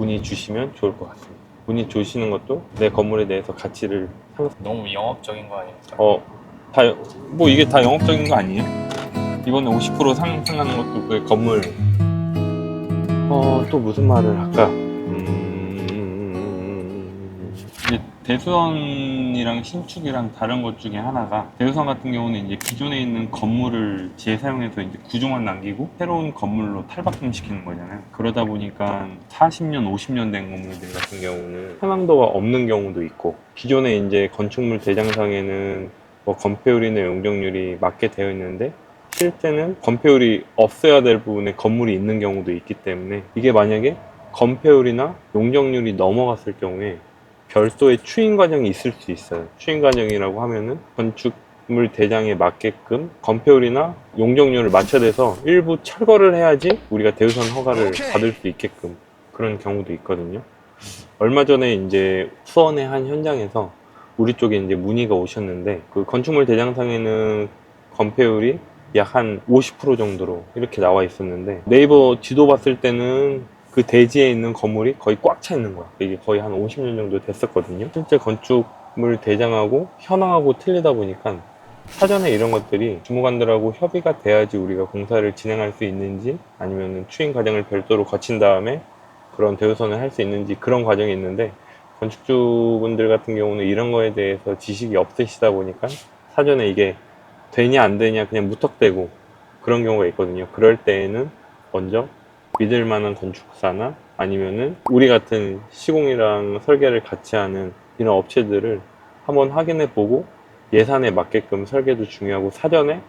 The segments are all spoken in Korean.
문의 주시면 좋을 것 같습니다. 문의 주시는 것도 내 건물에 대해서 가치를 너무 영업적인 거 아닙니까? 뭐 이게 다 영업적인 거 아니에요? 이번에 50% 상승하는 것도 그 건물 또 무슨 말을 할까? 이제 대수원이랑 신축이랑 다른 것 중에 하나가, 대수원 같은 경우는 이제 기존에 있는 건물을 재사용해서 이제 구조만 남기고 새로운 건물로 탈바꿈 시키는 거잖아요. 그러다 보니까 40년, 50년 된 건물들 같은 경우는 해망도가 없는 경우도 있고, 기존에 이제 건축물 대장상에는 뭐 건폐율이나 용적률이 맞게 되어 있는데 실제는 건폐율이 없어야 될 부분에 건물이 있는 경우도 있기 때문에, 이게 만약에 건폐율이나 용적률이 넘어갔을 경우에 별도의 추인 과정이 있을 수 있어요. 추인 과정이라고 하면은 건축물 대장에 맞게끔 건폐율이나 용적률을 맞춰서 일부 철거를 해야지 우리가 대우선 허가를 받을 수 있게끔 그런 경우도 있거든요. 얼마 전에 이제 수원의 한 현장에서 우리 쪽에 이제 문의가 오셨는데, 그 건축물 대장상에는 건폐율이 약 한 50% 정도로 이렇게 나와 있었는데, 네이버 지도 봤을 때는 그 대지에 있는 건물이 거의 꽉 차 있는 거야. 이게 거의 한 50년 정도 됐었거든요. 실제 건축물 대장하고 현황하고 틀리다 보니까 사전에 이런 것들이 주무관들하고 협의가 돼야지 우리가 공사를 진행할 수 있는지, 아니면 추인 과정을 별도로 거친 다음에 그런 대우선을 할 수 있는지, 그런 과정이 있는데, 건축주분들 같은 경우는 이런 거에 대해서 지식이 없으시다 보니까 사전에 이게 되냐 안 되냐 그냥 무턱대고 그런 경우가 있거든요. 그럴 때에는 먼저 믿을 만한 건축사나 아니면은 우리 같은 시공이랑 설계를 같이 하는 이런 업체들을 한번 확인해 보고, 예산에 맞게끔 설계도 중요하고 사전에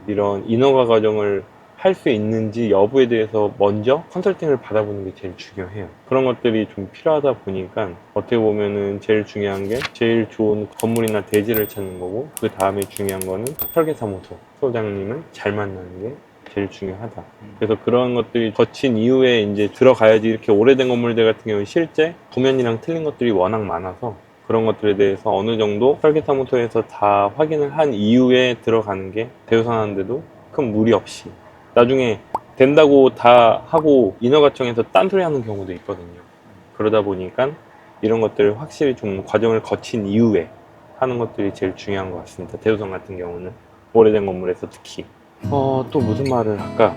이런 인허가 과정을 할 수 있는지 여부에 대해서 먼저 컨설팅을 받아보는 게 제일 중요해요. 그런 것들이 좀 필요하다 보니까 어떻게 보면은 제일 중요한 게 제일 좋은 건물이나 대지를 찾는 거고, 그 다음에 중요한 거는 설계사무소 소장님을 잘 만나는 게 제일 중요하다. 그래서 그런 것들이 거친 이후에 이제 들어가야지. 이렇게 오래된 건물들 같은 경우는 실제 도면이랑 틀린 것들이 워낙 많아서 그런 것들에 대해서 어느 정도 설계사무소에서 다 확인을 한 이후에 들어가는 게 대우선하는데도 큰 무리 없이, 나중에 된다고 다 하고 인허가청에서 딴소리 하는 경우도 있거든요. 그러다 보니까 이런 것들을 확실히 좀 과정을 거친 이후에 하는 것들이 제일 중요한 것 같습니다. 대우선 같은 경우는 오래된 건물에서 특히. 또 무슨 말을 할까?